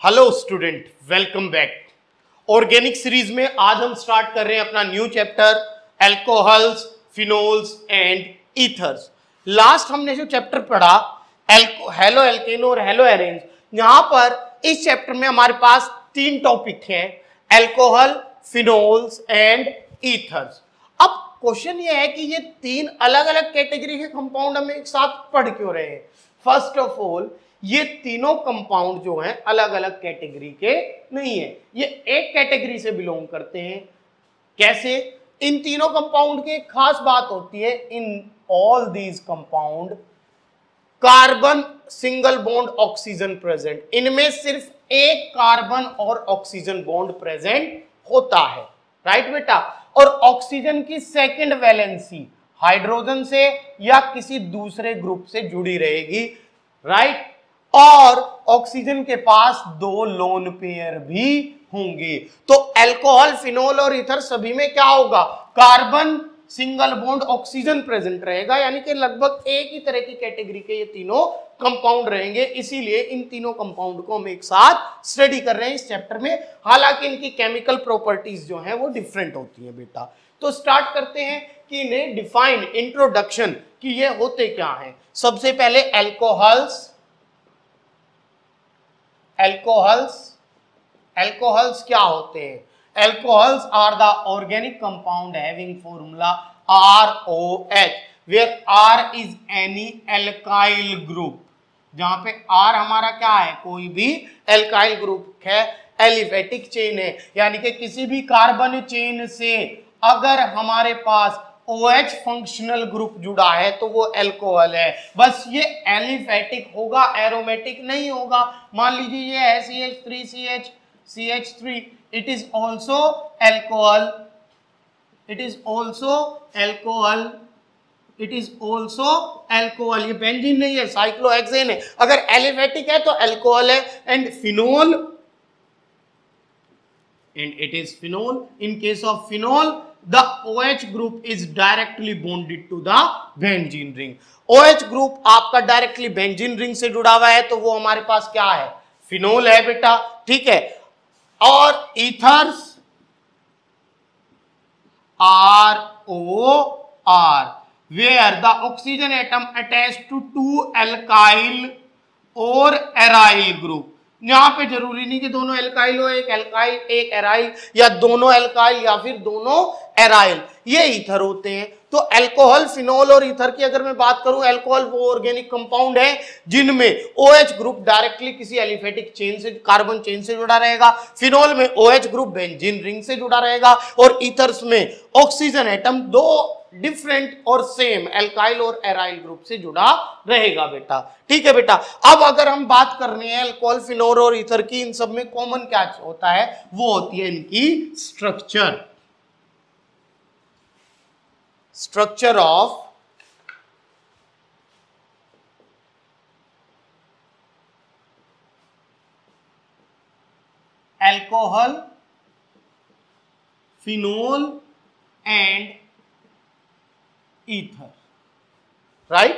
Hello student, welcome back. Organic series में आज हम स्टार्ट कर रहे हैं अपना new chapter alcohols, phenols and ethers. Last हमने जो चैप्टर पढ़ा हेलो एल्केनो और हेलो एरेन्स, यहां पर इस चैप्टर में हमारे पास तीन टॉपिक हैं, एल्कोहल, फिनोल्स एंड ईथर्स। अब क्वेश्चन ये है कि ये तीन अलग अलग कैटेगरी के कंपाउंड हम एक साथ पढ़ क्यों रहे हैं। फर्स्ट ऑफ ऑल, ये तीनों कंपाउंड जो हैं अलग अलग कैटेगरी के नहीं है, ये एक कैटेगरी से बिलोंग करते हैं। कैसे? इन तीनों कंपाउंड की एक खास बात होती है, in all these compound carbon single bond oxygen present, इनमें सिर्फ एक कार्बन और ऑक्सीजन बॉन्ड प्रेजेंट होता है। राइट बेटा? और ऑक्सीजन की सेकंड वैलेंसी हाइड्रोजन से या किसी दूसरे ग्रुप से जुड़ी रहेगी। राइट? और ऑक्सीजन के पास दो लोन पेयर भी होंगे। तो अल्कोहल, फिनोल और ईथर सभी में क्या होगा? Carbon single bond oxygen present रहेगा, यानी कि लगभग एक ही तरह की कैटेगरी के ये तीनों कंपाउंड रहेंगे। इसीलिए इन तीनों कंपाउंड को हम एक साथ स्टडी कर रहे हैं इस चैप्टर में। हालांकि इनकी केमिकल प्रॉपर्टीज जो है वो डिफरेंट होती है बेटा। तो स्टार्ट करते हैं कि इन्हें डिफाइन, इंट्रोडक्शन कि ये होते क्या हैं। सबसे पहले एल्कोहल्स क्या होते हैं? Alcohols are the organic compound having formula ROH, where R is any alkyl group। जहां पे R हमारा क्या है? कोई भी एल्काइल ग्रुप है, एलिफेटिक चेन है, यानी कि किसी भी कार्बन चेन से अगर हमारे पास OH फंक्शनल ग्रुप जुड़ा है तो वो एल्कोहल है। बस ये एलिफेटिक होगा, एरोमेटिक नहीं होगा। मान लीजिए ये है CH3 it is also alcohol, ये बेंजीन नहीं है, साइक्लोहेक्सेन है। अगर एलिफेटिक है तो एल्कोहल है। And phenol, and it is phenol. In case of phenol, the OH group is directly bonded to the benzene ring। OH group आपका directly benzene ring से जुड़ा हुआ है, तो वो हमारे पास क्या है? फिनोल है बेटा। ठीक है। और ethers ROR, where the oxygen atom attached to two alkyl और एराइल ग्रुप। यहां पे जरूरी नहीं कि दोनों एल्काइल हो, एक एल्काइल एक एराइल, या दोनों एल्काइल या फिर दोनों एराइल, ये ईथर होते हैं। तो अल्कोहल, फिनोल और ईथर की अगर मैं बात करूं, अल्कोहल वो ऑर्गेनिक कंपाउंड है जिनमें OH ग्रुप डायरेक्टली किसी एलिफेटिक चेन से, कार्बन चेन से जुड़ा रहेगा। फिनोल में OH ग्रुप बेंजीन रिंग से जुड़ा रहेगा। और ईथर्स में ऑक्सीजन एटम दो डिफरेंट और सेम एल्काइल और एराइल ग्रुप से जुड़ा रहेगा बेटा। ठीक है बेटा। अब अगर हम बात कर रहे हैं अल्कोहल, फिनोल और ईथर की, इन सब में कॉमन क्या होता है? वो होती है इनकी structure of alcohol, phenol and ether। right?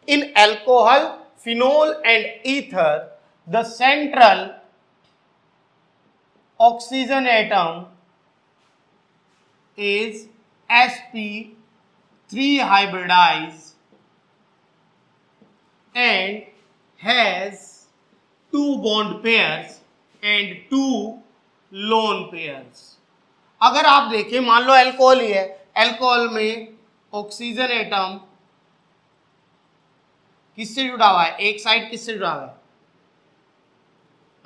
In alcohol, phenol and ether, the central oxygen atom is sp3 hybridized and has two bond pairs and two lone pairs। अगर आप देखें, मान लो अल्कोहल ही है, अल्कोहल में ऑक्सीजन एटम किससे जुड़ा हुआ है? एक साइड किससे जुड़ा हुआ है?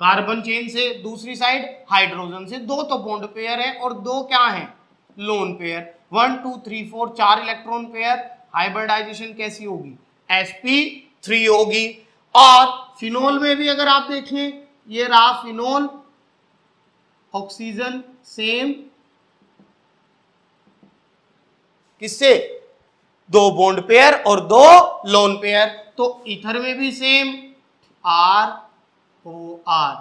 कार्बन चेन से, दूसरी साइड हाइड्रोजन से। दो तो बॉन्ड पेयर है और दो क्या है? Lone pair. 1 2 3 4 4 electron pair. Hybridisation कैसी होगी? sp3 होगी। और फिनोल में भी अगर आप देखें, ये रहा फिनोल, ऑक्सीजन सेम, किससे? दो बॉन्ड पेयर और दो लोन पेयर। तो ईथर में भी सेम, ROR,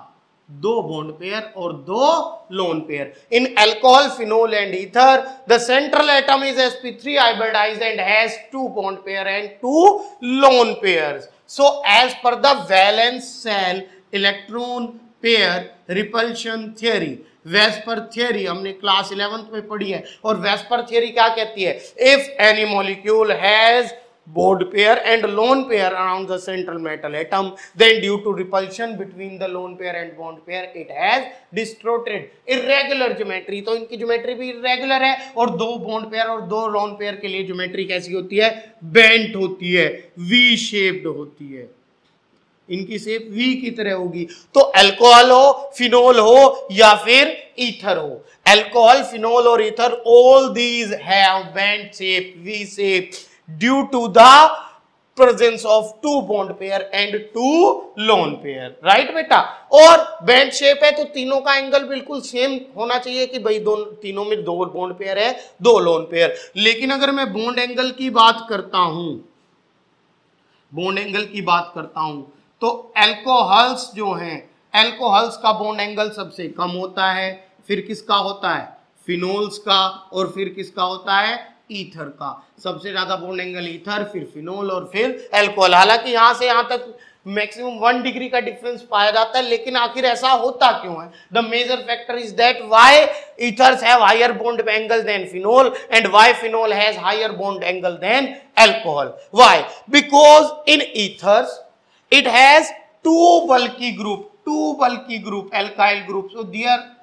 दो बॉन्ड पेयर और दो lone pair. In alcohol, phenol and ether, the central atom is sp3 hybridized and has two bond pair and two lone pairs। So as per the valence shell electron pair repulsion theory, VSEPR theory हमने class 11th में पढ़ी है। और VSEPR theory क्या कहती है? If any molecule has bond pair and lone pair around the central metal atom, then due to repulsion between the lone pair and bond pair it has distorted irregular geometry। तो इनकी geometry भी irregular है और दो bond pair और दो lone pair के लिए ज्योमेट्री कैसी होती है? बेंट होती है, वी शेप्ड होती है, इनकी शेप वी की तरह होगी। तो अल्कोहल हो, फिनोल हो या फिर ईथर हो, अल्कोहल, फिनोल और ether, all these have bent shape, V shape, due to the presence of two bond pair and two lone pair, right बेटा? और बेंट शेप है तो तीनों का एंगल बिल्कुल सेम होना चाहिए कि भाई दोनों तीनों में दो बॉन्ड पेयर है, दो लोन पेयर। लेकिन अगर मैं बॉन्ड एंगल की बात करता हूं, बॉन्ड एंगल की बात करता हूं तो अल्कोहल्स जो हैं, अल्कोहल्स का बॉन्ड एंगल सबसे कम होता है, फिर किसका होता है? फिनोल्स का, और फिर किसका होता है? ईथर का। सबसे ज्यादा बॉन्ड एंगल ईथर, फिर फिनोल और फिर अल्कोहल। हालांकि यहां से यहां तक मैक्सिमम 1 डिग्री का डिफरेंस पाया जाता है, लेकिन आखिर ऐसा होता क्यों है? The major factor is that why ethers have higher bond angle than phenol and why phenol has higher bond angle than alcohol. Why? Because in ethers it has two bulky group alkyl group, so there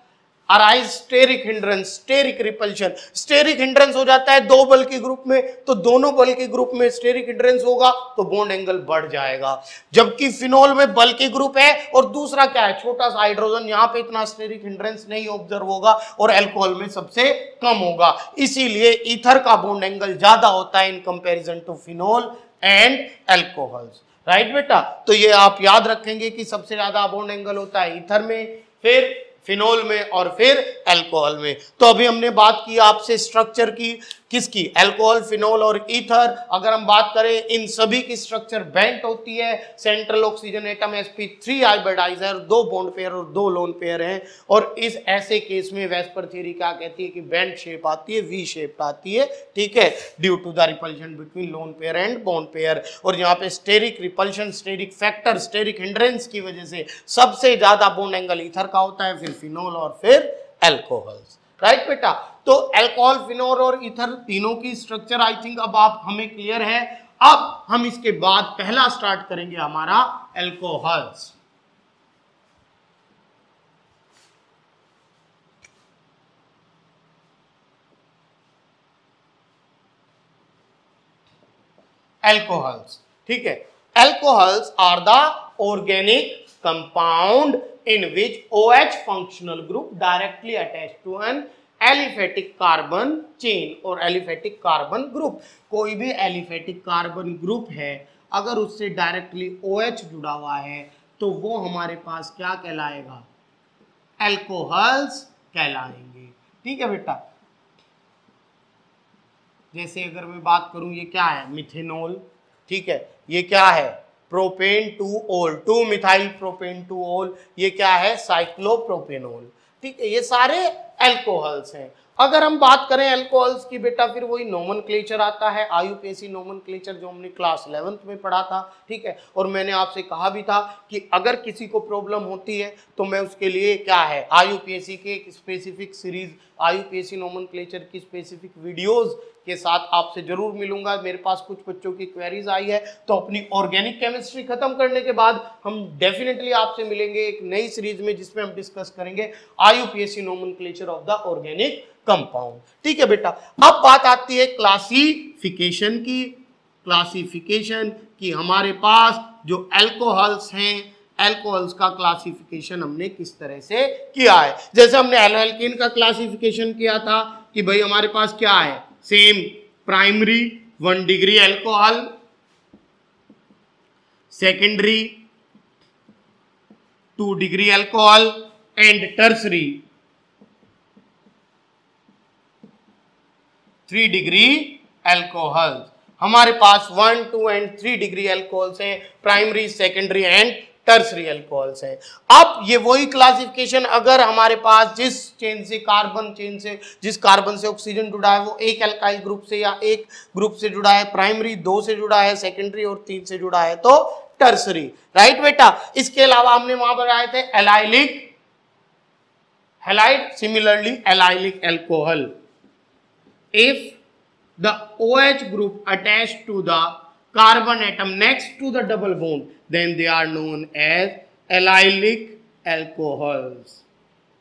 arise steric hindrance, steric repulsion. Steric hindrance हो जाता है दो बल के group में, तो दोनों बल के ग्रुप में स्टेरिक हिंड्रेंस होगा तो बॉन्ड एंगल बढ़ जाएगा। जबकि फिनोल में बल के ग्रुप है और दूसरा क्या है? छोटा सा हाइड्रोजन, यहां पे इतना स्टेरिक हिंड्रेंस नहीं ऑब्जर्व होगा और अल्कोहल में सबसे कम होगा। इसीलिए ईथर का बॉन्ड एंगल ज्यादा होता है in comparison to phenol and alcohols, right बेटा? तो ये आप याद रखेंगे कि सबसे ज्यादा बॉन्ड एंगल होता है ईथर में, फिर फिनोल में और फिर अल्कोहल में। तो अभी हमने बात की आपसे स्ट्रक्चर की, किसकी? अल्कोहल, फिनोल और ईथर। अगर हम बात करें इन सभी की स्ट्रक्चर बेंट होती है। सेंट्रल ऑक्सीजन एटम sp3 हाइब्रिडाइजर, दो बॉन्ड पेयर और दो लोन पेयर हैं। और इस ऐसे केस में वेस्पर थ्योरी क्या कहती है कि बेंट शेप आती है, वी शेप आती है, ठीक है, due to the repulsion between lone pair and bond pair. और यहाँ पे steric repulsion, steric factor, steric hindrance की वजह से सबसे ज्यादा बॉन्ड एंगल ईथर का होता है, फिर फिनोल और फिर अल्कोहल्स, राइट बेटा? तो अल्कोहल, फिनोल और ईथर तीनों की स्ट्रक्चर आई थिंक अब आप हमें क्लियर है। अब हम इसके बाद पहला स्टार्ट करेंगे हमारा अल्कोहल्स। अल्कोहल्स, ठीक है। Alcohols are the organic compound in which OH functional group directly attached to an aliphatic carbon chain और aliphatic carbon group। कोई भी aliphatic carbon group है अगर उससे डायरेक्टली OH जुड़ा हुआ है तो वो हमारे पास क्या कहलाएगा? अल्कोहल्स कहलाएंगे, ठीक है बेटा? जैसे अगर मैं बात करूं, ये क्या है? मिथेनॉल, ठीक है। ये क्या है? प्रोपेन टू ओल, 2 मिथाइल प्रोपेन टू ओल। ये क्या है? साइक्लोप्रोपेनॉल, ठीक है। ये सारे अल्कोहल्स हैं। अगर हम बात करें अल्कोहल्स की बेटा, फिर वही नोमेनक्लेचर आता है, आईयूपीएसी नोमेनक्लेचर जो हमने क्लास 11th में पढ़ा था, ठीक है। और मैंने आपसे कहा भी था कि अगर किसी को प्रॉब्लम होती है तो मैं उसके लिए क्या है, आईयूपीएसी के एक स्पेसिफिक सीरीज, आईयूपीएसी नोमेनक्लेचर की स्पेसिफिक वीडियोस के साथ आपसे जरूर मिलूंगा। मेरे पास कुछ बच्चों की क्वेरीज आई है, तो अपनी ऑर्गेनिक केमिस्ट्री खत्म करने के बाद हम डेफिनेटली आपसे मिलेंगे एक नई सीरीज में, जिसमें हम डिस्कस करेंगे IUPAC nomenclature of the organic compound, ठीक है बेटा। अब बात आती है क्लासिफिकेशन की। क्लासिफिकेशन की हमारे पास जो अल्कोहल्स हैं, अल्कोहल्स का क्लासिफिकेशन हमने किस तरह से किया है। जैसे हमने एल्केन का क्लासिफिकेशन किया था कि भाई हमारे पास क्या है, same primary 1 degree alcohol, secondary 2 degree alcohol and tertiary 3 degree alcohol. हमारे पास 1, 2 एंड 3 डिग्री अल्कोहल्स हैं, primary, secondary and tertiary alcohols हैं। अब ये वही क्लासिफिकेशन, अगर हमारे पास जिस चेन से, कार्बन चेन से, जिस कार्बन से ऑक्सीजन जुड़ा है वो एक अल्काइल ग्रुप से या एक ग्रुप से जुड़ा है, प्राइमरी 2 से जुड़ा है, सेकेंडरी और 3 से जुड़ा है, तो टर्सरी, राइट बेटा। इसके अलावा हमने वहां बनाए थे allylic halide, similarly allylic alcohol. If the OH group attached to the carbon atom next to the double bond, then they are known as allylic alcohols।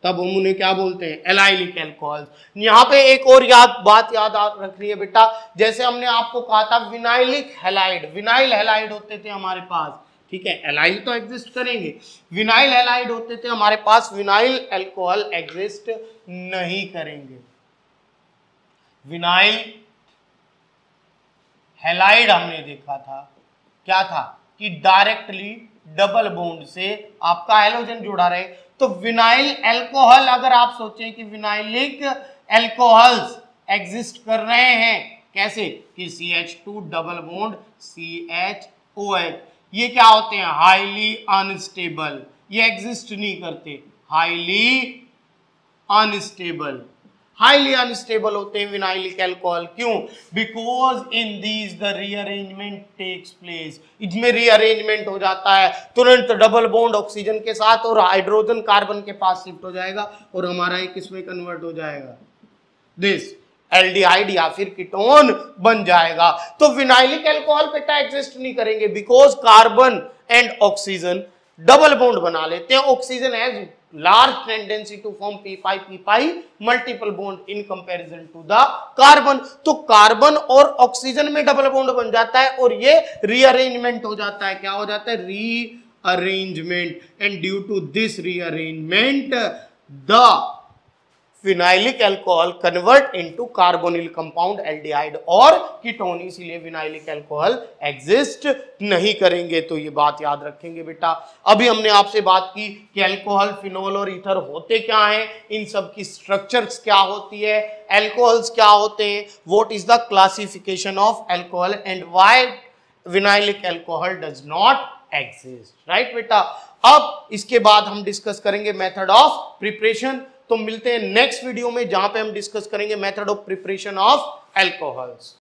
तब हम उन्हें क्या बोलते हैं? Allylic alcohols. यहाँ पे एक और बात याद रखनी है बेटा, जैसे हमने आपको कहा था विनाइलिक हैलाइड, विनाइल हैलाइड होते थे हमारे पास, ठीक है, एलाइल तो एग्जिस्ट करेंगे, विनाइल हैलाइड होते थे हमारे पास, विनाइल अल्कोहल एग्जिस्ट नहीं करेंगे। विनाइल हैलाइड हमने देखा था क्या था कि डायरेक्टली डबल बॉन्ड से आपका हैलोजन जुड़ा रहे। तो विनाइल अल्कोहल, अगर आप सोचें कि विनाइलिक अल्कोहल्स एग्जिस्ट कर रहे हैं कैसे कि CH2 डबल बॉन्ड CHOH, ये क्या होते हैं? हाईली अनस्टेबल, ये एग्जिस्ट नहीं करते, हाईली अनस्टेबल, हाईली अनस्टेबल होते हैं विनाइलिक अल्कोहल। क्यों? Because in these the rearrangement takes place, इसमें रीअरेंजमेंट हो जाता है, तुरंत डबल बॉन्ड ऑक्सीजन के साथ और हाइड्रोजन कार्बन के पास शिफ्ट हो जाएगा और हमारा एक इसमें कन्वर्ट हो जाएगा, दिस एल्डिहाइड या फिर कीटोन बन जाएगा। तो विनाइलिक अल्कोहल बेटा एग्जिस्ट नहीं करेंगे because carbon and oxygen double bond बना लेते हैं। Oxygen has large tendency to form p multiple bond in comparison to the carbon। तो कार्बन और ऑक्सीजन में डबल बॉन्ड बन जाता है और ये रीअरेंजमेंट हो जाता है, क्या हो जाता है? Rearrangement. And due to this rearrangement the vinylic alcohol convert into carbonyl compound aldehyde और कीटोन, इसीलिए विनाइलिक अल्कोहल एग्जिस्ट नहीं करेंगे। तो ये बात याद रखेंगे बेटा। अभी हमने आपसे बात की कि अल्कोहल, फिनोल और ईथर होते क्या हैं, इन सब की स्ट्रक्चर्स क्या होती है, अल्कोहल्स क्या होते हैं, what is the classification of alcohol and why vinylic alcohol does not exist, right बेटा। अब इसके बाद हम डिस्कस करेंगे मेथड ऑफ प्रिपरेशन। तो मिलते हैं नेक्स्ट वीडियो में जहां पे हम डिस्कस करेंगे method of preparation of alcohols.